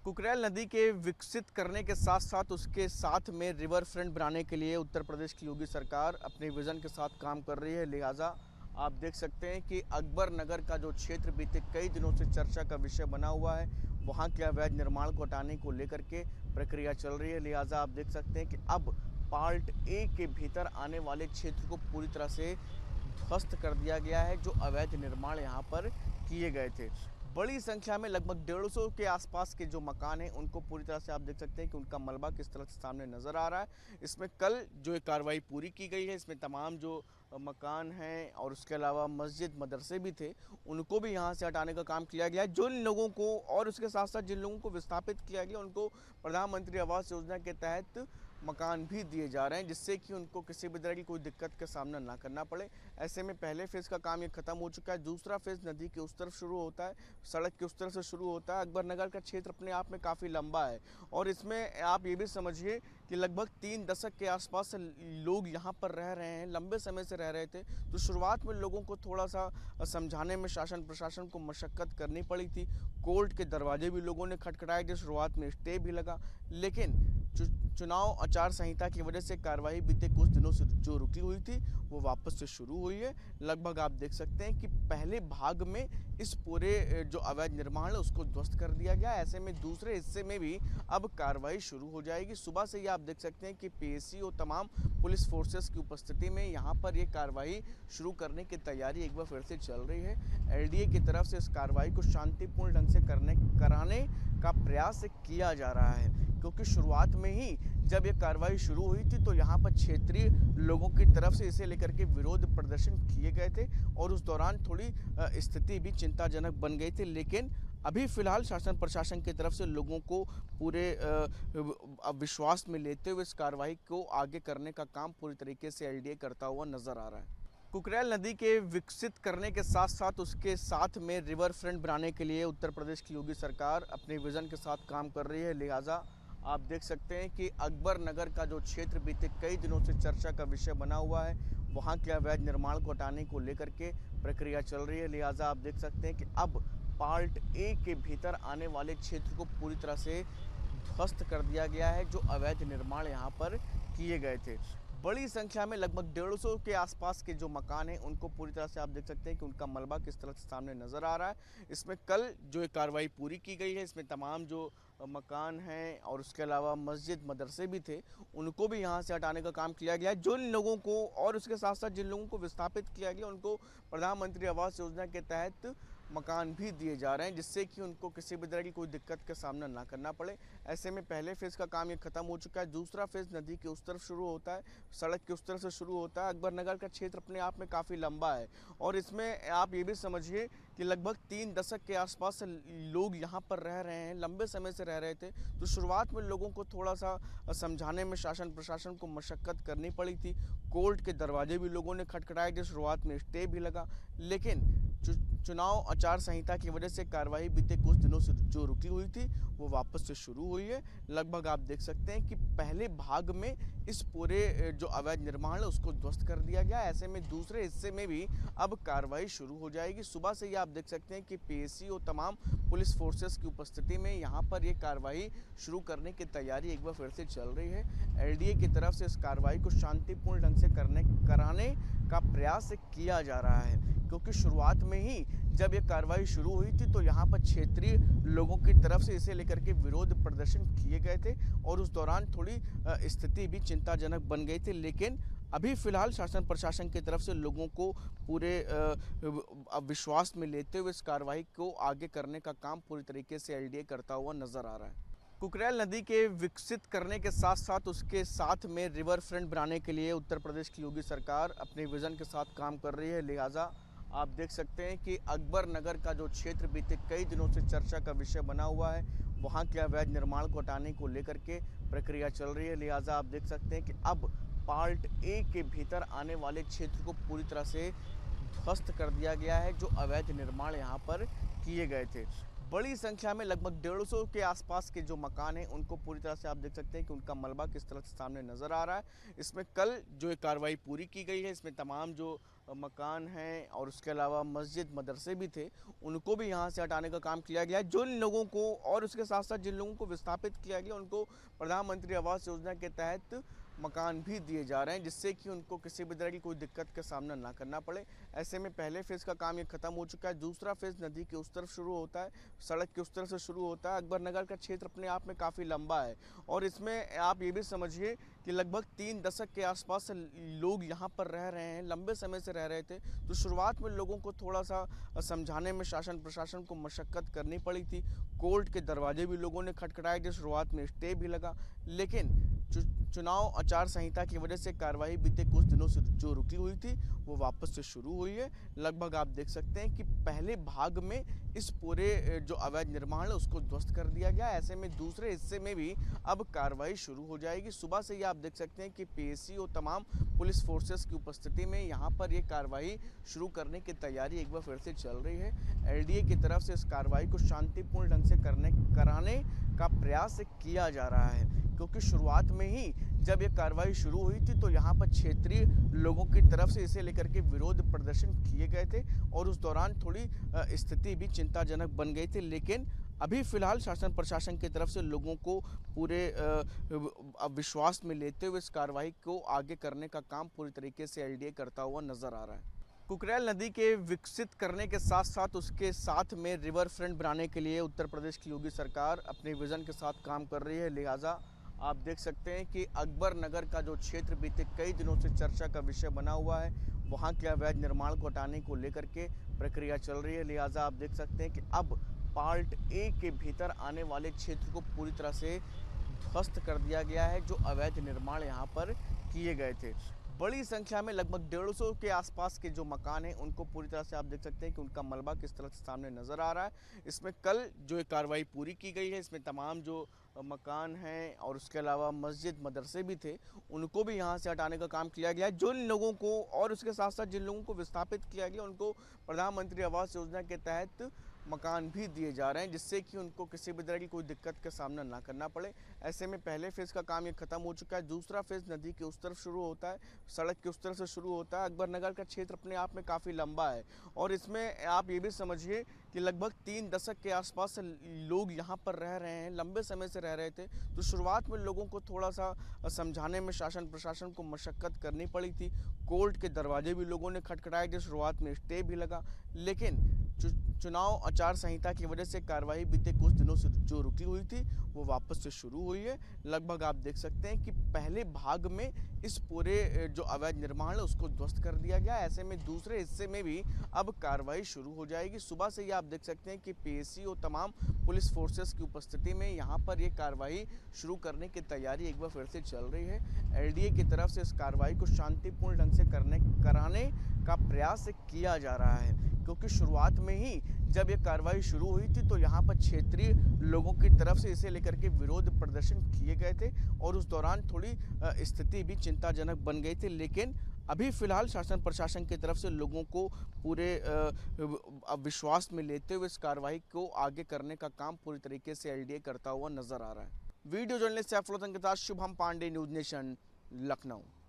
कुकरेल नदी के विकसित करने के साथ साथ उसके साथ में रिवर फ्रंट बनाने के लिए उत्तर प्रदेश की योगी सरकार अपने विज़न के साथ काम कर रही है। लिहाजा आप देख सकते हैं कि अकबर नगर का जो क्षेत्र बीते कई दिनों से चर्चा का विषय बना हुआ है, वहाँ के अवैध निर्माण को हटाने को लेकर के प्रक्रिया चल रही है। लिहाजा आप देख सकते हैं कि अब पार्ट ए के भीतर आने वाले क्षेत्र को पूरी तरह से ध्वस्त कर दिया गया है। जो अवैध निर्माण यहाँ पर किए गए थे, बड़ी संख्या में लगभग 150 के आसपास के जो मकान हैं, उनको पूरी तरह से आप देख सकते हैं कि उनका मलबा किस तरह से सामने नज़र आ रहा है। इसमें कल जो एक कार्रवाई पूरी की गई है, इसमें तमाम जो मकान हैं और उसके अलावा मस्जिद मदरसे भी थे, उनको भी यहाँ से हटाने का काम किया गया है। जिन लोगों को और उसके साथ साथ जिन लोगों को विस्थापित किया गया, उनको प्रधानमंत्री आवास योजना के तहत मकान भी दिए जा रहे हैं, जिससे कि उनको किसी भी तरह की कोई दिक्कत का सामना ना करना पड़े। ऐसे में पहले फेज़ का काम ये खत्म हो चुका है। दूसरा फेज़ नदी के उस तरफ शुरू होता है, सड़क के उस तरफ से शुरू होता है। अकबर नगर का क्षेत्र अपने आप में काफ़ी लंबा है और इसमें आप ये भी समझिए कि लगभग 3 दशक के आसपास से लोग यहाँ पर रह रहे हैं, लंबे समय से रह रहे थे। तो शुरुआत में लोगों को थोड़ा सा समझाने में शासन प्रशासन को मशक्क़त करनी पड़ी थी। कोर्ट के दरवाजे भी लोगों ने खटखटाए थे, शुरुआत में स्टे भी लगा, लेकिन चुनाव आचार संहिता की वजह से कार्रवाई बीते कुछ दिनों से जो रुकी हुई थी, वो वापस से शुरू हुई है। लगभग आप देख सकते हैं कि पहले भाग में इस पूरे जो अवैध निर्माण है उसको ध्वस्त कर दिया गया। ऐसे में दूसरे हिस्से में भी अब कार्रवाई शुरू हो जाएगी। सुबह से ही आप देख सकते हैं कि पीएसी और तमाम पुलिस फोर्सेस की उपस्थिति में यहाँ पर ये कार्रवाई शुरू करने की तैयारी एक बार फिर से चल रही है। एलडीए की तरफ से इस कार्रवाई को शांतिपूर्ण ढंग से कराने का प्रयास किया जा रहा है, क्योंकि शुरुआत में ही जब ये कार्रवाई शुरू हुई थी तो यहाँ पर क्षेत्रीय लोगों की तरफ से इसे लेकर के विरोध प्रदर्शन किए गए थे और उस दौरान थोड़ी स्थिति भी चिंताजनक बन गई थी। लेकिन अभी फ़िलहाल शासन प्रशासन की तरफ से लोगों को पूरे विश्वास में लेते हुए इस कार्रवाई को आगे करने का काम पूरी तरीके से एलडीए करता हुआ नज़र आ रहा है। कुकरेल नदी के विकसित करने के साथ साथ उसके साथ में रिवर फ्रंट बनाने के लिए उत्तर प्रदेश की योगी सरकार अपने विज़न के साथ काम कर रही है। लिहाजा आप देख सकते हैं कि अकबर नगर का जो क्षेत्र बीते कई दिनों से चर्चा का विषय बना हुआ है, वहाँ के अवैध निर्माण को हटाने को लेकर के प्रक्रिया चल रही है। लिहाजा आप देख सकते हैं कि अब पार्ट ए के भीतर आने वाले क्षेत्र को पूरी तरह से ध्वस्त कर दिया गया है। जो अवैध निर्माण यहाँ पर किए गए थे, बड़ी संख्या में लगभग 150 के आसपास के जो मकान हैं, उनको पूरी तरह से आप देख सकते हैं कि उनका मलबा किस तरह से सामने नज़र आ रहा है। इसमें कल जो एक कार्रवाई पूरी की गई है, इसमें तमाम जो मकान हैं और उसके अलावा मस्जिद मदरसे भी थे, उनको भी यहाँ से हटाने का काम किया गया है। जिन लोगों को और उसके साथ साथ जिन लोगों को विस्थापित किया गया, उनको प्रधानमंत्री आवास योजना के तहत मकान भी दिए जा रहे हैं, जिससे कि उनको किसी भी तरह की कोई दिक्कत का सामना ना करना पड़े। ऐसे में पहले फेज़ का काम ये खत्म हो चुका है। दूसरा फेज़ नदी के उस तरफ शुरू होता है, सड़क के उस तरफ से शुरू होता है। अकबर नगर का क्षेत्र अपने आप में काफ़ी लंबा है और इसमें आप ये भी समझिए कि लगभग 3 दशक के आसपास से लोग यहाँ पर रह रहे हैं, लंबे समय से रह रहे थे। तो शुरुआत में लोगों को थोड़ा सा समझाने में शासन प्रशासन को मशक्क़त करनी पड़ी थी। कोर्ट के दरवाजे भी लोगों ने खटखटाए थे, शुरुआत में स्टे भी लगा, लेकिन चुनाव आचार संहिता की वजह से कार्रवाई बीते कुछ दिनों से जो रुकी हुई थी, वो वापस से शुरू हुई है। लगभग आप देख सकते हैं कि पहले भाग में इस पूरे जो अवैध निर्माण है उसको ध्वस्त कर दिया गया। ऐसे में दूसरे हिस्से में भी अब कार्रवाई शुरू हो जाएगी। सुबह से ही आप देख सकते हैं कि पीएसी और तमाम पुलिस फोर्सेस की उपस्थिति में यहाँ पर ये कार्रवाई शुरू करने की तैयारी एक बार फिर से चल रही है। एलडीए की तरफ से इस कार्रवाई को शांतिपूर्ण ढंग से कराने का प्रयास किया जा रहा है, क्योंकि शुरुआत में ही जब ये कार्रवाई शुरू हुई थी तो यहाँ पर क्षेत्रीय लोगों की तरफ से इसे लेकर के विरोध प्रदर्शन किए गए थे और उस दौरान थोड़ी स्थिति भी चिंताजनक बन गई थी। लेकिन अभी फ़िलहाल शासन प्रशासन की तरफ से लोगों को पूरे विश्वास में लेते हुए इस कार्रवाई को आगे करने का काम पूरी तरीके से एलडीए करता हुआ नज़र आ रहा है। कुकरेल नदी के विकसित करने के साथ साथ उसके साथ में रिवर फ्रंट बनाने के लिए उत्तर प्रदेश की योगी सरकार अपने विज़न के साथ काम कर रही है। लिहाजा आप देख सकते हैं कि अकबर नगर का जो क्षेत्र बीते कई दिनों से चर्चा का विषय बना हुआ है, वहाँ के अवैध निर्माण को हटाने को लेकर के प्रक्रिया चल रही है। लिहाजा आप देख सकते हैं कि अब पार्ट ए के भीतर आने वाले क्षेत्र को पूरी तरह से ध्वस्त कर दिया गया है। जो अवैध निर्माण यहाँ पर किए गए थे, बड़ी संख्या में लगभग 150 के आसपास के जो मकान हैं, उनको पूरी तरह से आप देख सकते हैं कि उनका मलबा किस तरह से सामने नज़र आ रहा है। इसमें कल जो एक कार्रवाई पूरी की गई है, इसमें तमाम जो मकान हैं और उसके अलावा मस्जिद मदरसे भी थे, उनको भी यहाँ से हटाने का काम किया गया है। जिन लोगों को और उसके साथ साथ जिन लोगों को विस्थापित किया गया उनको प्रधानमंत्री आवास योजना के तहत मकान भी दिए जा रहे हैं, जिससे कि उनको किसी भी तरह की कोई दिक्कत का सामना ना करना पड़े। ऐसे में पहले फेज़ का काम ये ख़त्म हो चुका है, दूसरा फेज़ नदी के उस तरफ शुरू होता है, सड़क के उस तरफ से शुरू होता है। अकबर नगर का क्षेत्र अपने आप में काफ़ी लंबा है और इसमें आप ये भी समझिए कि लगभग 3 दशक के आसपास से लोग यहाँ पर रह रहे हैं, लंबे समय से रह रहे थे। तो शुरुआत में लोगों को थोड़ा-सा समझाने में शासन प्रशासन को मशक्कत करनी पड़ी थी। कोर्ट के दरवाजे भी लोगों ने खटखटाए थे, शुरुआत में स्टे भी लगा, लेकिन चुनाव आचार संहिता की वजह से कार्रवाई बीते कुछ दिनों से जो रुकी हुई थी वो वापस से शुरू हुई है। लगभग आप देख सकते हैं कि पहले भाग में इस पूरे जो अवैध निर्माण है उसको ध्वस्त कर दिया गया। ऐसे में दूसरे हिस्से में भी अब कार्रवाई शुरू हो जाएगी। सुबह से ही आप देख सकते हैं कि पीएसी और तमाम पुलिस फोर्सेस की उपस्थिति में यहाँ पर ये कार्रवाई शुरू करने की तैयारी एक बार फिर से चल रही है। एलडीए की तरफ से इस कार्रवाई को शांतिपूर्ण ढंग से कराने का प्रयास किया जा रहा है, क्योंकि शुरुआत में ही जब ये कार्रवाई शुरू हुई थी तो यहाँ पर क्षेत्रीय लोगों की तरफ से इसे लेकर के विरोध प्रदर्शन किए गए थे और उस दौरान थोड़ी स्थिति भी चिंताजनक बन गई थी। लेकिन अभी फ़िलहाल शासन प्रशासन की तरफ से लोगों को पूरे विश्वास में लेते हुए इस कार्रवाई को आगे करने का काम पूरी तरीके से एलडीए करता हुआ नजर आ रहा है। कुकरेल नदी के विकसित करने के साथ साथ उसके साथ में रिवर फ्रंट बनाने के लिए उत्तर प्रदेश की योगी सरकार अपने विज़न के साथ काम कर रही है। लिहाजा आप देख सकते हैं कि अकबर नगर का जो क्षेत्र बीते कई दिनों से चर्चा का विषय बना हुआ है, वहाँ के अवैध निर्माण को हटाने को लेकर के प्रक्रिया चल रही है। लिहाजा आप देख सकते हैं कि अब पार्ट ए के भीतर आने वाले क्षेत्र को पूरी तरह से ध्वस्त कर दिया गया है। जो अवैध निर्माण यहाँ पर किए गए थे, बड़ी संख्या में लगभग 150 के आसपास के जो मकान हैं उनको पूरी तरह से आप देख सकते हैं कि उनका मलबा किस तरह से सामने नज़र आ रहा है। इसमें कल जो एक कार्रवाई पूरी की गई है, इसमें तमाम जो मकान हैं और उसके अलावा मस्जिद मदरसे भी थे, उनको भी यहाँ से हटाने का काम किया गया है। जिन लोगों को और उसके साथ साथ जिन लोगों को विस्थापित किया गया उनको प्रधानमंत्री आवास योजना के तहत मकान भी दिए जा रहे हैं, जिससे कि उनको किसी भी तरह की कोई दिक्कत का सामना ना करना पड़े। ऐसे में पहले फेज़ का काम ये ख़त्म हो चुका है, दूसरा फेज़ नदी के उस तरफ शुरू होता है, सड़क के उस तरफ से शुरू होता है। अकबर नगर का क्षेत्र अपने आप में काफ़ी लंबा है और इसमें आप ये भी समझिए कि लगभग 3 दशक के आसपास से लोग यहाँ पर रह रहे हैं, लंबे समय से रह रहे थे। तो शुरुआत में लोगों को थोड़ा-सा समझाने में शासन प्रशासन को मशक्कत करनी पड़ी थी। कोर्ट के दरवाजे भी लोगों ने खटखटाए थे, शुरुआत में स्टे भी लगा, लेकिन चुनाव आचार संहिता की वजह से कार्रवाई बीते कुछ दिनों से जो रुकी हुई थी वो वापस से शुरू हुई है। लगभग आप देख सकते हैं कि पहले भाग में इस पूरे जो अवैध निर्माण है उसको ध्वस्त कर दिया गया। ऐसे में दूसरे हिस्से में भी अब कार्रवाई शुरू हो जाएगी। सुबह से ही आप देख सकते हैं कि पीएसी और तमाम पुलिस फोर्सेस की उपस्थिति में यहाँ पर ये कार्रवाई शुरू करने की तैयारी एक बार फिर से चल रही है। एलडीए की तरफ से इस कार्रवाई को शांतिपूर्ण ढंग से कराने का प्रयास किया जा रहा है, क्योंकि शुरुआत में ही जब ये कार्रवाई शुरू हुई थी तो यहाँ पर क्षेत्रीय लोगों की तरफ से इसे लेकर के विरोध प्रदर्शन किए गए थे और उस दौरान थोड़ी स्थिति भी चिंताजनक बन गई थी। लेकिन अभी फ़िलहाल शासन प्रशासन की तरफ से लोगों को पूरे विश्वास में लेते हुए इस कार्रवाई को आगे करने का काम पूरी तरीके से एलडीए करता हुआ नजर आ रहा है। वीडियो जर्नलिस्ट सैफुल हसन के साथ शुभम पांडे, न्यूज़ नेशन, लखनऊ।